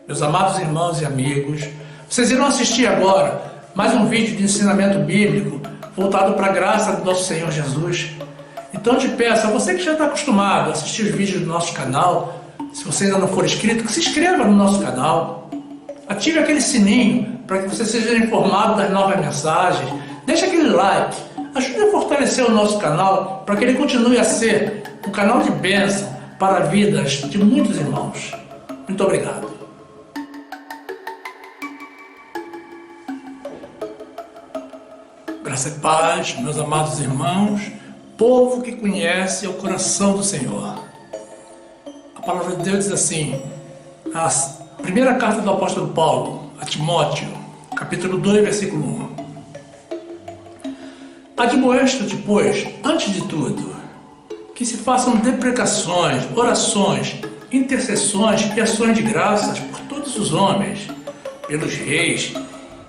Meus amados irmãos e amigos, vocês irão assistir agora mais um vídeo de ensinamento bíblico voltado para a graça do nosso Senhor Jesus. Então eu te peço, a você que já está acostumado a assistir os vídeos do nosso canal, se você ainda não for inscrito, que se inscreva no nosso canal, ative aquele sininho para que você seja informado das novas mensagens, deixe aquele like, ajude a fortalecer o nosso canal para que ele continue a ser um canal de bênção para vidas de muitos irmãos. Muito obrigado. Graça e paz, meus amados irmãos, povo que conhece o coração do Senhor. A palavra de Deus diz assim, a primeira carta do apóstolo Paulo a Timóteo, capítulo 2, versículo 1. Admoesto-te, pois, antes de tudo, que se façam deprecações, orações, intercessões e ações de graças por todos os homens, pelos reis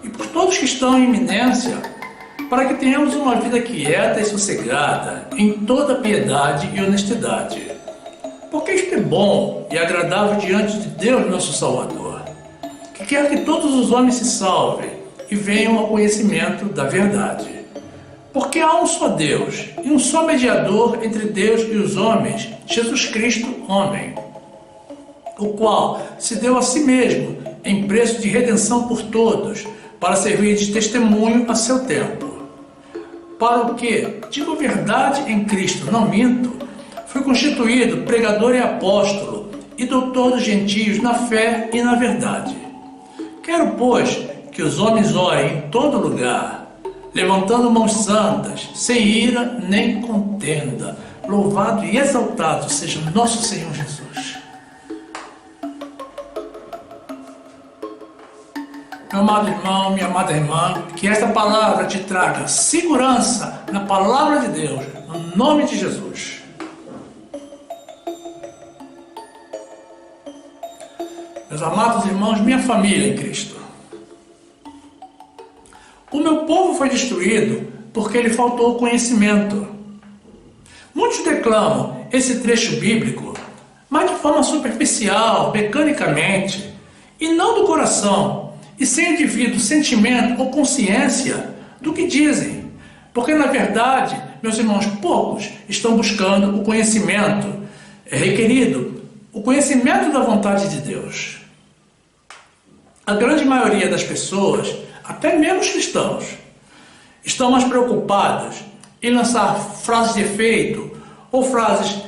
e por todos que estão em eminência, para que tenhamos uma vida quieta e sossegada, em toda piedade e honestidade. Porque isto é bom e agradável diante de Deus nosso Salvador, que quer que todos os homens se salvem e venham ao conhecimento da verdade. Porque há um só Deus e um só mediador entre Deus e os homens, Jesus Cristo, homem, o qual se deu a si mesmo em preço de redenção por todos, para servir de testemunho a seu tempo. Para o que, digo verdade em Cristo, não minto, fui constituído pregador e apóstolo e doutor dos gentios na fé e na verdade. Quero, pois, que os homens orem em todo lugar, levantando mãos santas, sem ira nem contenda. Louvado e exaltado seja nosso Senhor Jesus. Meu amado irmão, minha amada irmã, que esta palavra te traga segurança na palavra de Deus, no nome de Jesus. Meus amados irmãos, minha família em Cristo. O meu povo foi destruído porque lhe faltou conhecimento. Muitos declamam esse trecho bíblico, mas de forma superficial, mecanicamente, e não do coração, e sem o devido sentimento ou consciência do que dizem. Porque, na verdade, meus irmãos, poucos estão buscando o conhecimento requerido, o conhecimento da vontade de Deus. A grande maioria das pessoas, até mesmo os cristãos, estão mais preocupados em lançar frases de efeito ou frases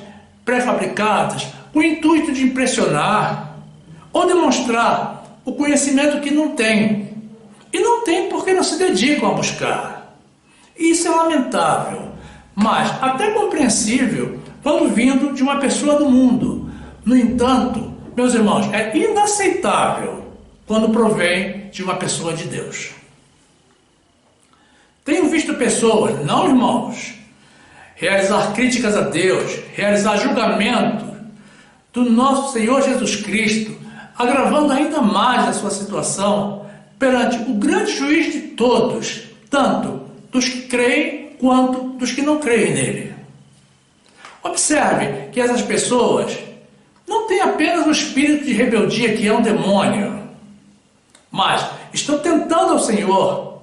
pré-fabricadas com o intuito de impressionar ou demonstrar o conhecimento que não tem. E não tem porque não se dedicam a buscar. E isso é lamentável, mas até compreensível quando vindo de uma pessoa do mundo. No entanto, meus irmãos, é inaceitável quando provém de uma pessoa de Deus. Tenho visto pessoas, não irmãos, realizar críticas a Deus, realizar julgamento do nosso Senhor Jesus Cristo, agravando ainda mais a sua situação perante o grande juiz de todos, tanto dos que creem quanto dos que não creem nele. Observe que essas pessoas não têm apenas o espírito de rebeldia que é um demônio, mas estão tentando ao Senhor,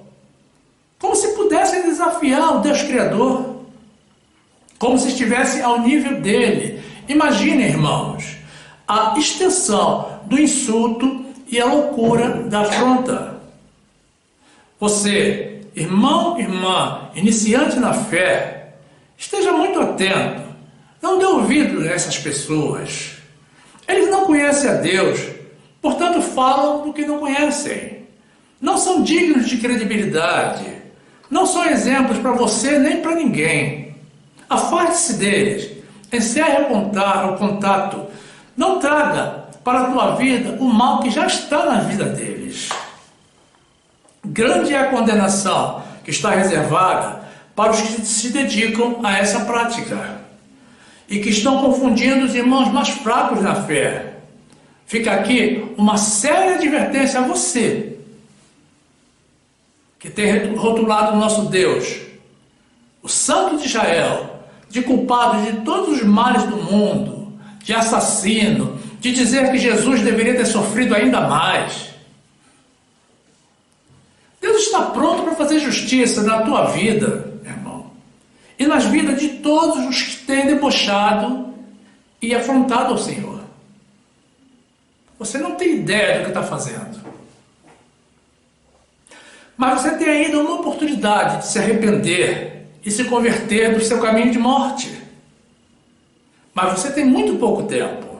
como se pudessem desafiar o Deus Criador, como se estivesse ao nível dele. Imaginem, irmãos, a extensão do insulto e a loucura da afronta. Você, irmão, irmã, iniciante na fé, esteja muito atento. Não dê ouvido a essas pessoas. Eles não conhecem a Deus, portanto falam do que não conhecem. Não são dignos de credibilidade. Não são exemplos para você nem para ninguém. Afaste-se deles. Encerre o contato. Não traga para a tua vida o mal que já está na vida deles. Grande é a condenação que está reservada para os que se dedicam a essa prática e que estão confundindo os irmãos mais fracos na fé. Fica aqui uma séria advertência a você que tem rotulado o nosso Deus, o Santo de Israel, de culpado de todos os males do mundo, de assassino, de dizer que Jesus deveria ter sofrido ainda mais. Deus está pronto para fazer justiça na tua vida, meu irmão, e nas vidas de todos os que têm debochado e afrontado ao Senhor. Você não tem ideia do que está fazendo. Mas você tem ainda uma oportunidade de se arrepender e se converter do seu caminho de morte. Mas você tem muito pouco tempo.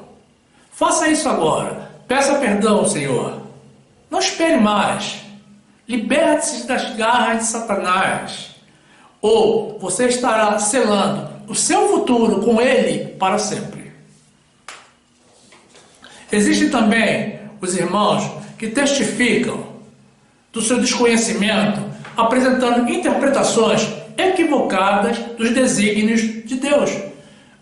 Faça isso agora. Peça perdão ao Senhor. Não espere mais. Liberte-se das garras de Satanás. Ou você estará selando o seu futuro com ele para sempre. Existem também os irmãos que testificam do seu desconhecimento, apresentando interpretações equivocadas dos desígnios de Deus.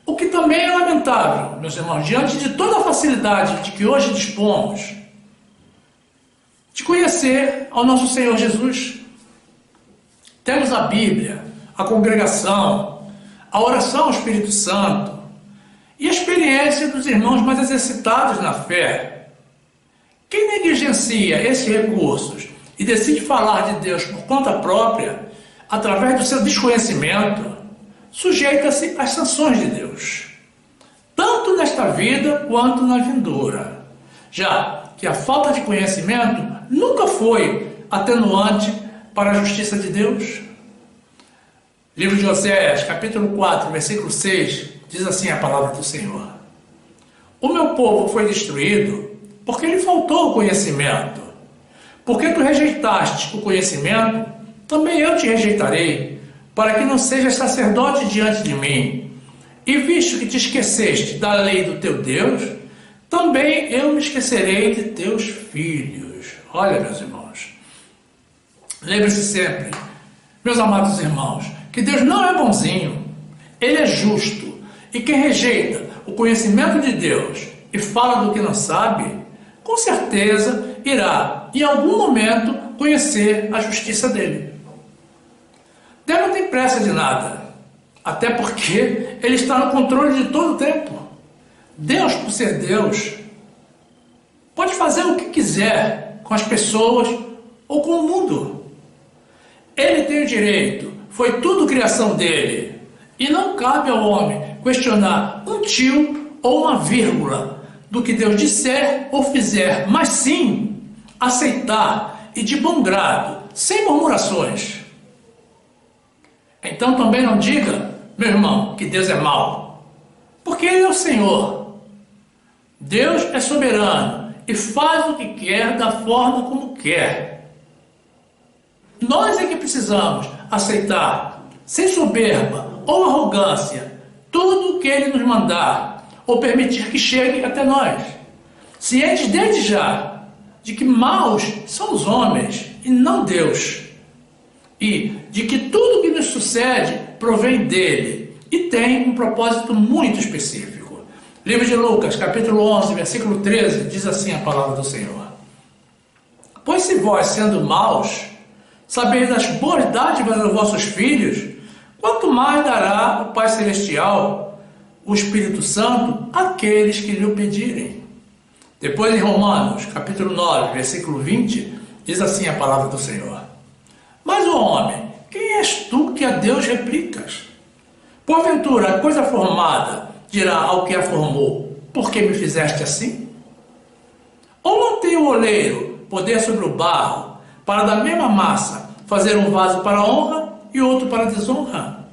O que também é lamentável, meus irmãos, diante de toda a facilidade de que hoje dispomos de conhecer ao nosso Senhor Jesus. Temos a Bíblia, a congregação, a oração ao Espírito Santo e a experiência dos irmãos mais exercitados na fé. Quem negligencia esses recursos e decide falar de Deus por conta própria, através do seu desconhecimento, sujeita-se às sanções de Deus, tanto nesta vida quanto na vindoura, já que a falta de conhecimento nunca foi atenuante para a justiça de Deus. Livro de Oséias, capítulo 4, versículo 6, diz assim a palavra do Senhor: O meu povo foi destruído porque lhe faltou o conhecimento. Porque tu rejeitaste o conhecimento, também eu te rejeitarei, para que não sejas sacerdote diante de mim. E visto que te esqueceste da lei do teu Deus, também eu me esquecerei de teus filhos. Olha, meus irmãos, lembre-se sempre, meus amados irmãos, que Deus não é bonzinho, Ele é justo, e quem rejeita o conhecimento de Deus e fala do que não sabe, com certeza irá, em algum momento, conhecer a justiça dele. Deus não tem pressa de nada, até porque Ele está no controle de todo o tempo. Deus, por ser Deus, pode fazer o que quiser com as pessoas ou com o mundo. Ele tem o direito, foi tudo criação dele, e não cabe ao homem questionar um tio ou uma vírgula do que Deus disser ou fizer, mas sim aceitar e de bom grado, sem murmurações. Então também não diga, meu irmão, que Deus é mau, porque Ele é o Senhor. Deus é soberano e faz o que quer da forma como quer. Nós é que precisamos aceitar, sem soberba ou arrogância, tudo o que Ele nos mandar, ou permitir que chegue até nós, cientes desde já de que maus são os homens e não Deus, e de que tudo que nos sucede provém dele e tem um propósito muito específico. Livro de Lucas, capítulo 11, versículo 13, diz assim a palavra do Senhor: Pois se vós, sendo maus, sabeis das boas dádivas aos vossos filhos, quanto mais dará o Pai Celestial, o Espírito Santo, àqueles que lhe o pedirem. Depois em Romanos, capítulo 9, versículo 20, diz assim a palavra do Senhor: Mas, ó homem, quem és tu que a Deus replicas? Porventura, a coisa formada dirá ao que a formou: por que me fizeste assim? Ou não tem o oleiro poder sobre o barro, para da mesma massa fazer um vaso para honra e outro para desonra?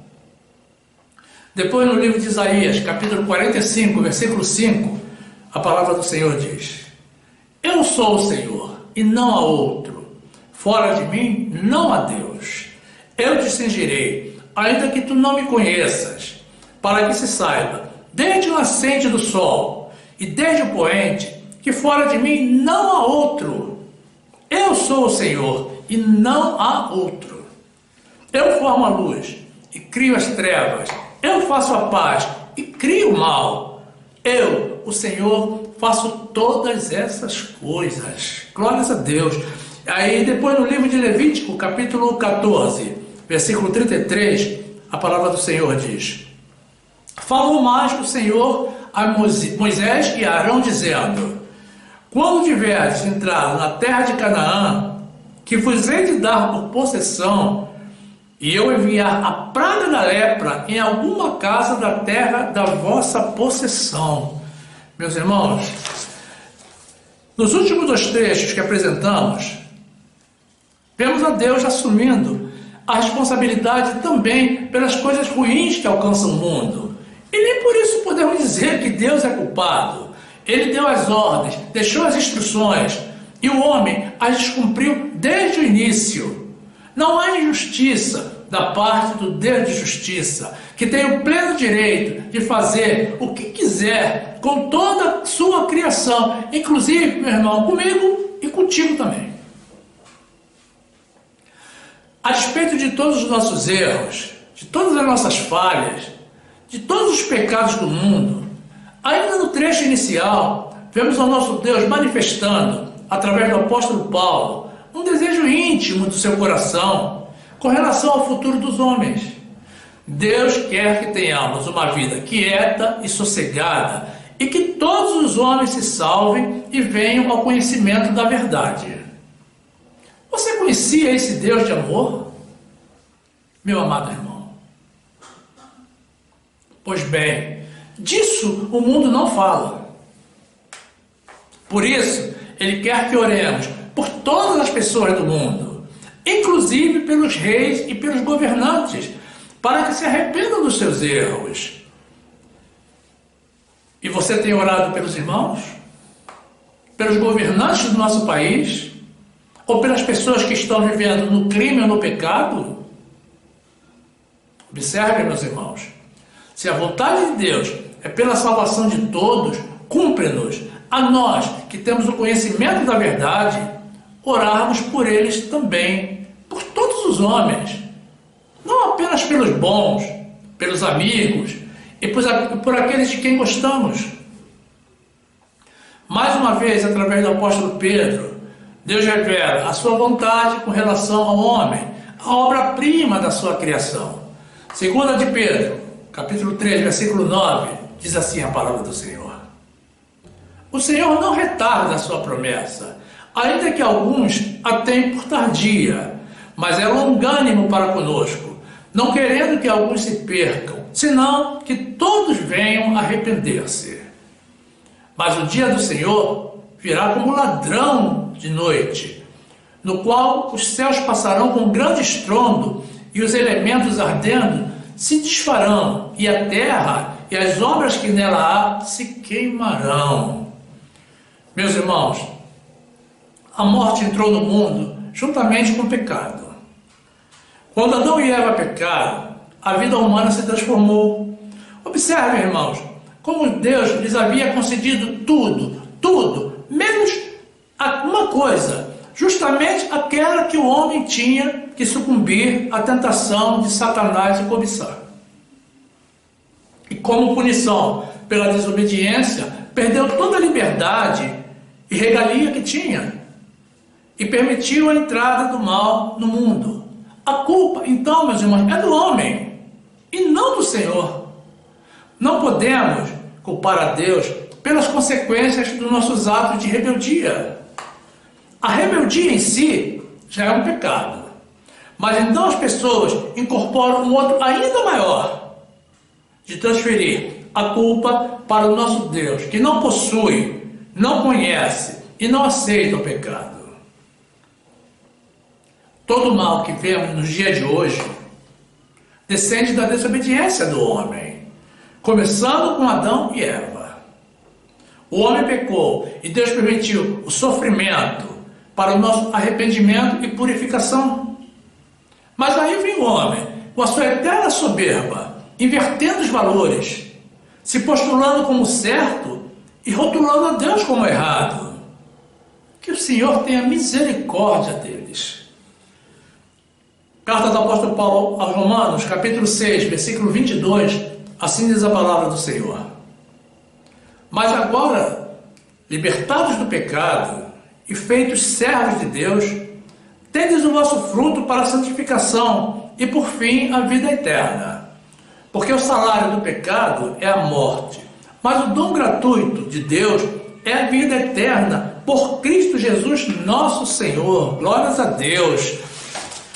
Depois no livro de Isaías, capítulo 45, versículo 5, a palavra do Senhor diz: Eu sou o Senhor, e não há outro. Fora de mim, não há Deus. Eu te cingirei, ainda que tu não me conheças, para que se saiba, desde o nascente do sol e desde o poente, que fora de mim não há outro. Eu sou o Senhor, e não há outro. Eu formo a luz e crio as trevas. Eu faço a paz e crio o mal. Eu, o Senhor, faço todas essas coisas. Glórias a Deus. Aí depois no livro de Levítico, capítulo 14, versículo 33, a palavra do Senhor diz: falou mais o Senhor a Moisés e a Arão, dizendo: quando tiveres entrado na terra de Canaã, que vos hei de dar por possessão, e eu enviar a praga da lepra em alguma casa da terra da vossa possessão. Meus irmãos, nos últimos 2 trechos que apresentamos, vemos a Deus assumindo a responsabilidade também pelas coisas ruins que alcançam o mundo. E nem por isso podemos dizer que Deus é culpado. Ele deu as ordens, deixou as instruções, e o homem as descumpriu desde o início. Não há injustiça da parte do Deus de justiça, que tem o pleno direito de fazer o que quiser com toda a sua criação, inclusive, meu irmão, comigo e contigo também. A despeito de todos os nossos erros, de todas as nossas falhas, de todos os pecados do mundo, ainda no trecho inicial, vemos o nosso Deus manifestando, através do apóstolo Paulo, um desejo íntimo do seu coração com relação ao futuro dos homens. Deus quer que tenhamos uma vida quieta e sossegada e que todos os homens se salvem e venham ao conhecimento da verdade. Você conhecia esse Deus de amor, meu amado irmão? Pois bem, disso o mundo não fala. Por isso, ele quer que oremos por todas as pessoas do mundo, inclusive pelos reis e pelos governantes, para que se arrependam dos seus erros. E você tem orado pelos irmãos? Pelos governantes do nosso país? Ou pelas pessoas que estão vivendo no crime ou no pecado? Observe, meus irmãos, se a vontade de Deus é pela salvação de todos, cumpre-nos, a nós que temos o conhecimento da verdade, orarmos por eles também, por todos os homens, não apenas pelos bons, pelos amigos e por aqueles de quem gostamos. Mais uma vez, através do apóstolo Pedro, Deus revela a sua vontade com relação ao homem, a obra-prima da sua criação. 2 de Pedro, capítulo 3, versículo 9, diz assim a palavra do Senhor: o Senhor não retarda a sua promessa, ainda que alguns a tenham por tardia, mas é longânimo para conosco, não querendo que alguns se percam, senão que todos venham a arrepender-se. Mas o dia do Senhor virá como ladrão de noite, no qual os céus passarão com grande estrondo, e os elementos ardendo se desfarão, e a terra e as obras que nela há se queimarão. Meus irmãos, a morte entrou no mundo juntamente com o pecado. Quando Adão e Eva pecaram, a vida humana se transformou. Observe, irmãos, como Deus lhes havia concedido tudo, menos uma coisa, justamente aquela que o homem tinha que sucumbir à tentação de Satanás de cobiçar. E como punição pela desobediência, perdeu toda a liberdade e regalia que tinha, e permitiu a entrada do mal no mundo. A culpa, então, meus irmãos, é do homem, e não do Senhor. Não podemos culpar a Deus pelas consequências dos nossos atos de rebeldia. A rebeldia em si já é um pecado, mas então as pessoas incorporam um outro ainda maior, de transferir a culpa para o nosso Deus, que não possui, não conhece e não aceita o pecado. Todo o mal que vemos nos dias de hoje descende da desobediência do homem, começando com Adão e Eva. O homem pecou e Deus permitiu o sofrimento para o nosso arrependimento e purificação. Mas aí vem o homem, com a sua eterna soberba, invertendo os valores, se postulando como certo e rotulando a Deus como errado. Que o Senhor tenha misericórdia deles. Carta do apóstolo Paulo aos Romanos, capítulo 6, versículo 22, assim diz a palavra do Senhor: mas agora, libertados do pecado e feitos servos de Deus, tendes o vosso fruto para a santificação e por fim a vida eterna. Porque o salário do pecado é a morte, mas o dom gratuito de Deus é a vida eterna por Cristo Jesus nosso Senhor. Glórias a Deus.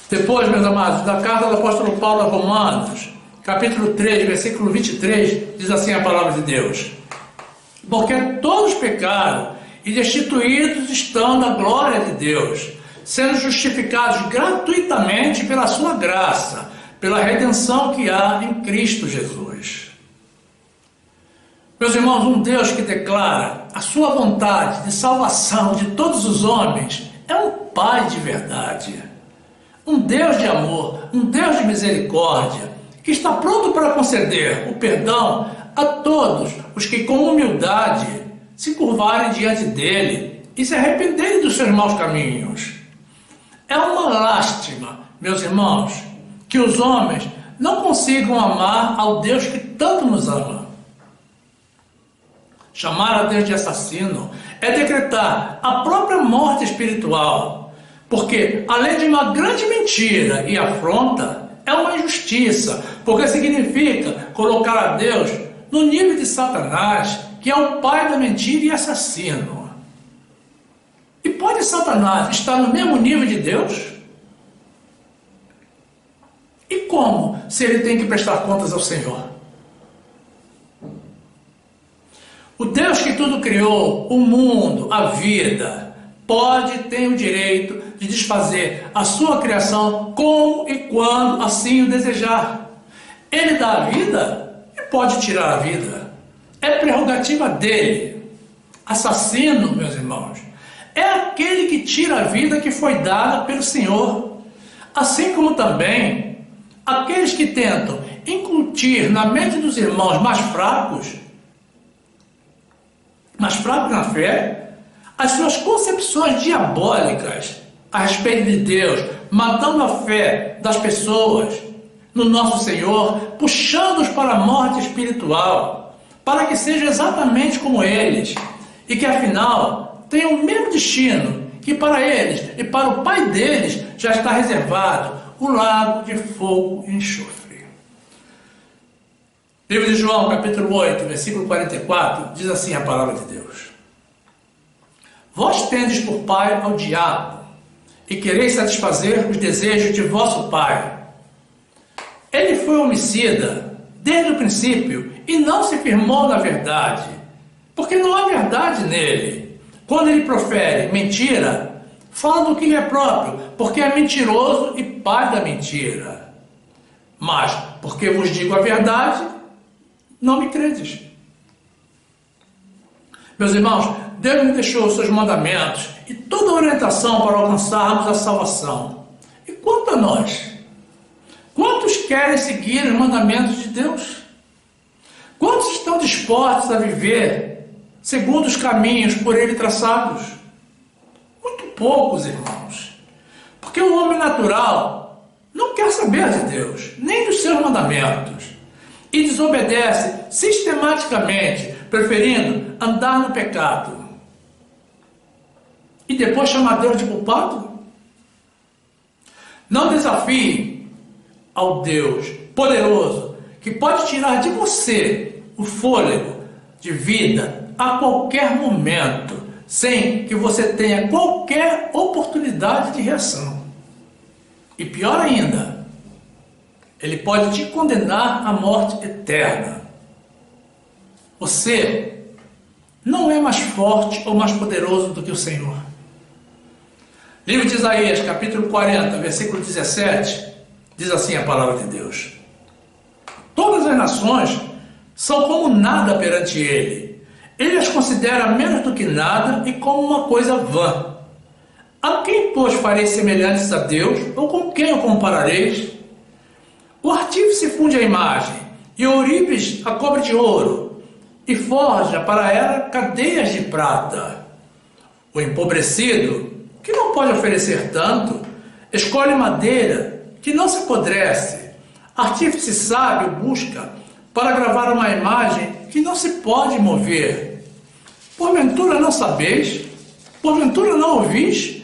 Depois, meus amados, da carta do apóstolo Paulo a Romanos, capítulo 3, versículo 23, diz assim a palavra de Deus: porque todos pecaram e destituídos estão da glória de Deus, sendo justificados gratuitamente pela sua graça, pela redenção que há em Cristo Jesus. Meus irmãos, um Deus que declara a sua vontade de salvação de todos os homens é um Pai de verdade, um Deus de amor, um Deus de misericórdia, que está pronto para conceder o perdão a todos os que com humildade se curvarem diante dele e se arrependerem dos seus maus caminhos. É uma lástima, meus irmãos, que os homens não consigam amar ao Deus que tanto nos ama. Chamar a Deus de assassino é decretar a própria morte espiritual, porque além de uma grande mentira e afronta, é uma injustiça, porque significa colocar a Deus no nível de Satanás, que é o pai da mentira e assassino. E pode Satanás estar no mesmo nível de Deus? E como, se ele tem que prestar contas ao Senhor? O Deus que tudo criou, o mundo, a vida, pode ter o direito de desfazer a sua criação como e quando assim o desejar. Ele dá a vida e pode tirar a vida. É prerrogativa dele. Assassino, meus irmãos, é aquele que tira a vida que foi dada pelo Senhor. Assim como também aqueles que tentam incutir na mente dos irmãos mais fracos na fé, as suas concepções diabólicas a respeito de Deus, matando a fé das pessoas no nosso Senhor, puxando-os para a morte espiritual, para que sejam exatamente como eles, e que afinal tenham o mesmo destino, que para eles e para o Pai deles já está reservado o lago de fogo e enxofre. Livro de João, capítulo 8, versículo 44, diz assim a palavra de Deus: vós tendes por pai ao diabo, e quereis satisfazer os desejos de vosso pai. Ele foi homicida desde o princípio e não se firmou na verdade, porque não há verdade nele. Quando ele profere mentira, fala do que lhe é próprio, porque é mentiroso e pai da mentira. Mas, porque vos digo a verdade, não me credes. Meus irmãos, Deus nos deixou os seus mandamentos e toda a orientação para alcançarmos a salvação. E quanto a nós? Quantos querem seguir os mandamentos de Deus? Quantos estão dispostos a viver segundo os caminhos por ele traçados? Muito poucos, irmãos. Porque o homem natural não quer saber de Deus, nem dos seus mandamentos, e desobedece sistematicamente, preferindo andar no pecado. E depois chamar Deus de culpado? Não desafie ao Deus poderoso, que pode tirar de você o fôlego de vida a qualquer momento, sem que você tenha qualquer oportunidade de reação. E pior ainda, ele pode te condenar à morte eterna. Você não é mais forte ou mais poderoso do que o Senhor. Livro de Isaías, capítulo 40, versículo 17, diz assim a palavra de Deus: todas as nações são como nada perante ele. Ele as considera menos do que nada e como uma coisa vã. A quem, pois, fareis semelhantes a Deus, ou com quem o comparareis? O artífice funde a imagem, e o ourives a cobre de ouro, e forja para ela cadeias de prata. O empobrecido, que não pode oferecer tanto, escolhe madeira que não se apodrece. Artífice sábio busca para gravar uma imagem que não se pode mover. Porventura não sabeis? Porventura não ouvis?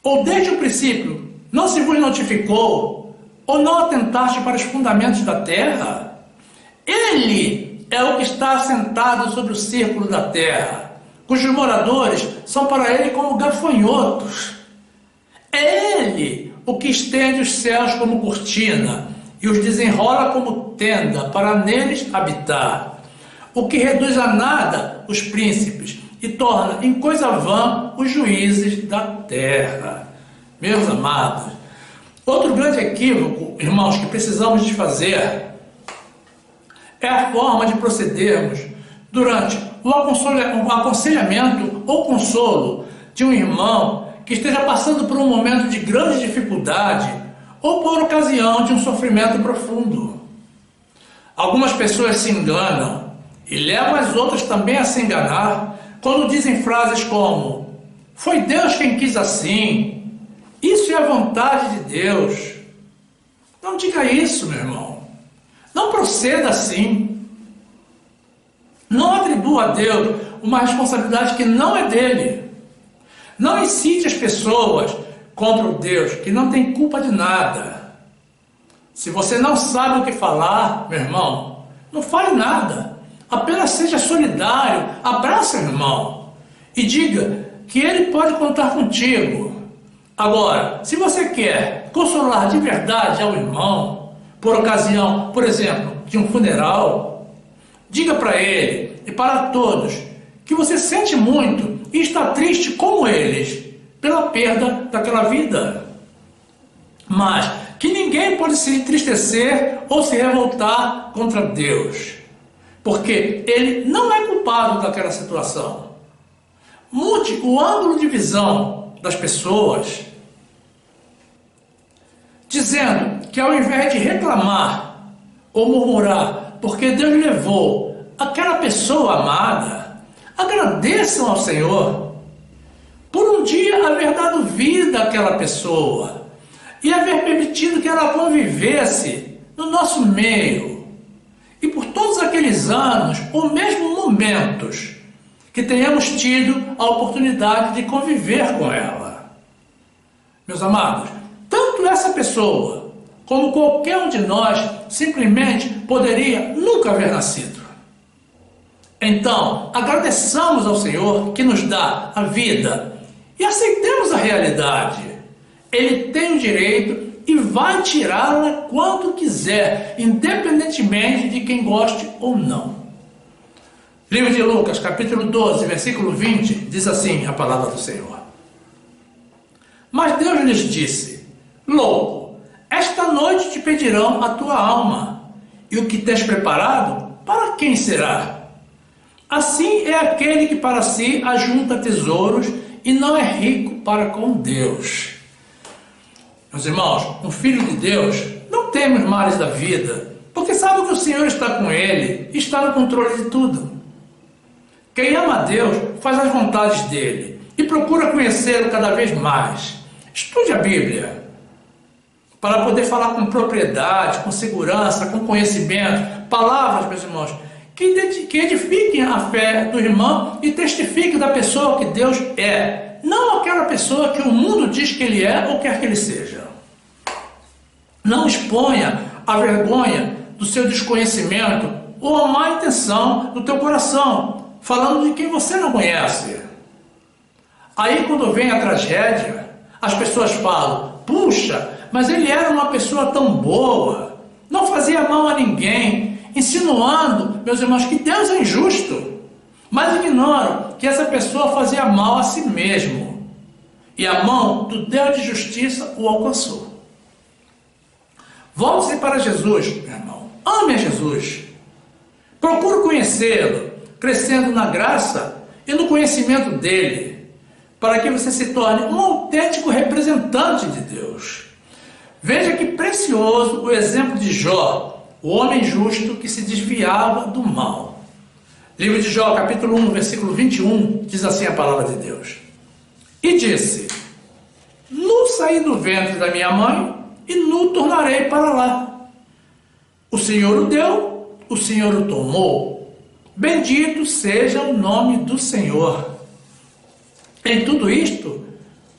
Ou desde o princípio não se vos notificou, ou não atentaste para os fundamentos da terra? Ele é o que está assentado sobre o círculo da terra, cujos moradores são para ele como gafanhotos. É ele o que estende os céus como cortina e os desenrola como tenda para neles habitar, o que reduz a nada os príncipes e torna em coisa vã os juízes da terra. Meus amados, outro grande equívoco, irmãos, que precisamos desfazer é a forma de procedermos durante o aconselhamento ou consolo de um irmão que esteja passando por um momento de grande dificuldade ou por ocasião de um sofrimento profundo. Algumas pessoas se enganam e levam as outras também a se enganar quando dizem frases como: foi Deus quem quis assim, isso é a vontade de Deus. Não diga isso, meu irmão. Não proceda assim. Não atribua a Deus uma responsabilidade que não é dele. Não incite as pessoas contra o Deus que não tem culpa de nada. Se você não sabe o que falar, meu irmão, não fale nada. Apenas seja solidário, abraça o irmão e diga que ele pode contar contigo. Agora, se você quer consolar de verdade ao irmão, por ocasião, por exemplo, de um funeral, diga para ele e para todos que você sente muito e está triste como eles pela perda daquela vida. Mas que ninguém pode se entristecer ou se revoltar contra Deus, porque ele não é culpado daquela situação. Mude o ângulo de visão das pessoas, dizendo que ao invés de reclamar ou murmurar porque Deus levou aquela pessoa amada, agradeçam ao Senhor por um dia haver dado vida àquela pessoa e haver permitido que ela convivesse no nosso meio, e por todos aqueles anos ou mesmo momentos que tenhamos tido a oportunidade de conviver com ela. Meus amados, tanto essa pessoa como qualquer um de nós simplesmente poderia nunca haver nascido. Então, agradeçamos ao Senhor que nos dá a vida e aceitemos a realidade. Ele tem o direito e vai tirá-la quando quiser, independentemente de quem goste ou não. Livro de Lucas, capítulo 12, versículo 20, diz assim a palavra do Senhor. Mas Deus lhes disse: louco, esta noite te pedirão a tua alma, e o que tens preparado, para quem será? Assim é aquele que para si ajunta tesouros e não é rico para com Deus. Meus irmãos, um filho de Deus não teme os males da vida, porque sabe que o Senhor está com ele e está no controle de tudo. Quem ama a Deus faz as vontades dele e procura conhecê-lo cada vez mais. Estude a Bíblia para poder falar com propriedade, com segurança, com conhecimento, palavras, meus irmãos, que edifiquem a fé do irmão e testifiquem da pessoa que Deus é, não aquela pessoa que o mundo diz que ele é ou quer que ele seja. Não exponha a vergonha do seu desconhecimento ou a má intenção do teu coração, falando de quem você não conhece. Aí quando vem a tragédia, as pessoas falam: puxa, mas ele era uma pessoa tão boa, não fazia mal a ninguém, insinuando, meus irmãos, que Deus é injusto, mas ignoram que essa pessoa fazia mal a si mesmo, e a mão do Deus de justiça o alcançou. Volte-se para Jesus, meu irmão, ame a Jesus, procure conhecê-lo, crescendo na graça e no conhecimento dele, para que você se torne um autêntico representante de Deus. Veja que precioso o exemplo de Jó, o homem justo que se desviava do mal. Livro de Jó, capítulo 1, versículo 21, diz assim a palavra de Deus. E disse: nu saí do ventre da minha mãe, e nu tornarei para lá. O Senhor o deu, o Senhor o tomou. Bendito seja o nome do Senhor. Em tudo isto,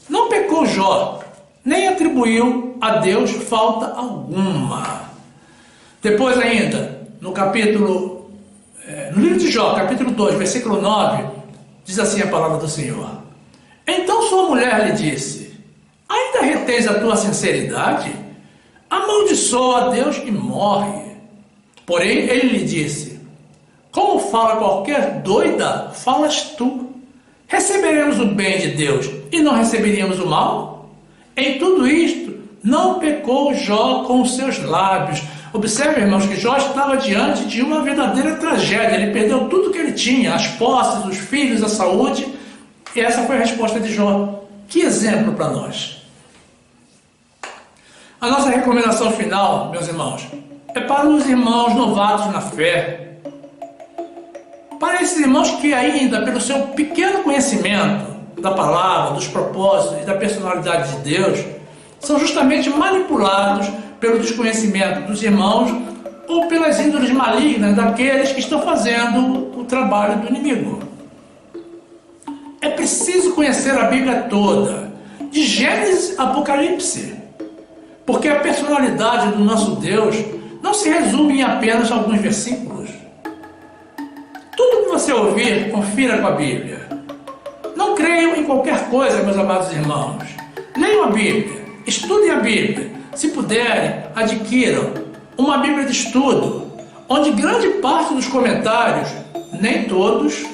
Não pecou Jó, nem atribuiu a Deus falta alguma. Depois ainda, no livro de Jó, capítulo 2, versículo 9, diz assim a palavra do Senhor. Então sua mulher lhe disse: ainda retens a tua sinceridade? Amaldiçoa a Deus e morre. Porém ele lhe disse: como fala qualquer doida, falas tu. Receberemos o bem de Deus e não receberíamos o mal? Em tudo isto, não pecou Jó com os seus lábios. Observe, irmãos, que Jó estava diante de uma verdadeira tragédia. Ele perdeu tudo que ele tinha, as posses, os filhos, a saúde. E essa foi a resposta de Jó. Que exemplo para nós. A nossa recomendação final, meus irmãos, é para os irmãos novatos na fé. Para esses irmãos que ainda, pelo seu pequeno conhecimento da palavra, dos propósitos e da personalidade de Deus, são justamente manipulados pelo desconhecimento dos irmãos ou pelas índoles malignas daqueles que estão fazendo o trabalho do inimigo. É preciso conhecer a Bíblia toda, de Gênesis a Apocalipse, porque a personalidade do nosso Deus não se resume em apenas alguns versículos. Tudo que você ouvir, confira com a Bíblia. Não creiam em qualquer coisa, meus amados irmãos. Leiam a Bíblia, estudem a Bíblia. Se puderem, adquiram uma Bíblia de estudo, onde grande parte dos comentários, nem todos,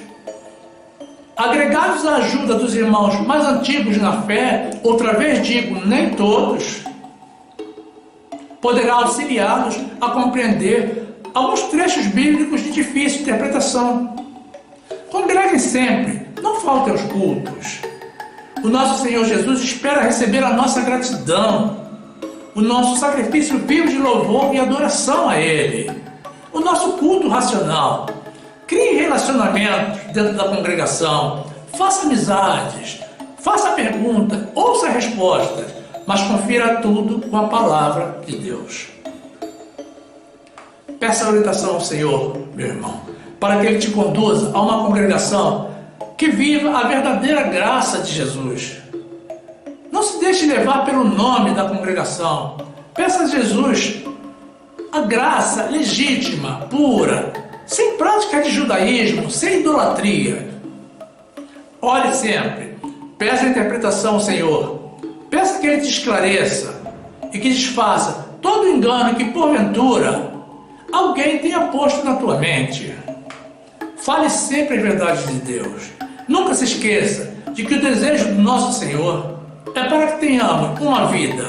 agregados à ajuda dos irmãos mais antigos na fé, outra vez digo, nem todos, poderá auxiliá-los a compreender alguns trechos bíblicos de difícil interpretação. Congreguem sempre, não faltem aos cultos. O nosso Senhor Jesus espera receber a nossa gratidão, o nosso sacrifício vivo de louvor e adoração a Ele, o nosso culto racional. Crie relacionamentos dentro da congregação, faça amizades, faça perguntas, ouça respostas, mas confira tudo com a palavra de Deus. Peça a orientação ao Senhor, meu irmão, para que Ele te conduza a uma congregação que viva a verdadeira graça de Jesus. Não se deixe levar pelo nome da congregação. Peça a Jesus a graça legítima, pura, sem prática de judaísmo, sem idolatria. Ore sempre, peça a interpretação ao Senhor, peça que Ele te esclareça e que desfaça todo engano que porventura alguém tenha posto na tua mente. Fale sempre as verdades de Deus. Nunca se esqueça de que o desejo do nosso Senhor é para que tenhamos uma vida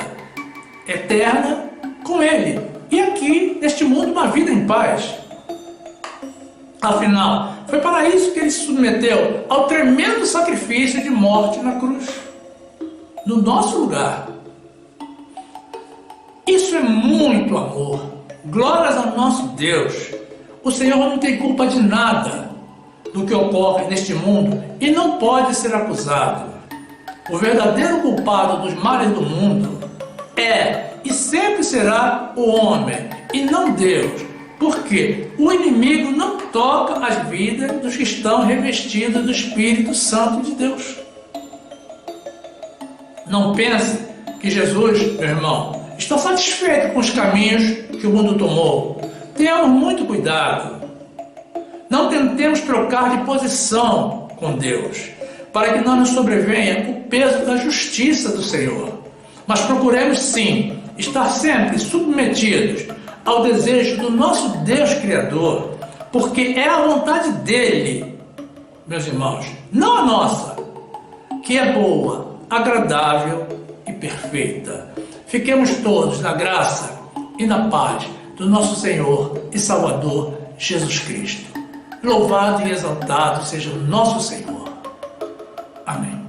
eterna com Ele e aqui, neste mundo, uma vida em paz. Afinal, foi para isso que Ele se submeteu ao tremendo sacrifício de morte na cruz, no nosso lugar. Isso é muito amor. Glórias ao nosso Deus. O Senhor não tem culpa de nada do que ocorre neste mundo e não pode ser acusado. O verdadeiro culpado dos males do mundo é e sempre será o homem e não Deus, porque o inimigo não toca as vidas dos que estão revestidos do Espírito Santo de Deus. Não pense que Jesus, meu irmão, está satisfeito com os caminhos que o mundo tomou. Tenhamos muito cuidado. Não tentemos trocar de posição com Deus, para que não nos sobrevenha o peso da justiça do Senhor. Mas procuremos sim estar sempre submetidos ao desejo do nosso Deus Criador, porque é a vontade dEle, meus irmãos, não a nossa, que é boa, agradável e perfeita. Fiquemos todos na graça e na paz do nosso Senhor e Salvador Jesus Cristo. Louvado e exaltado seja o nosso Senhor. Amém.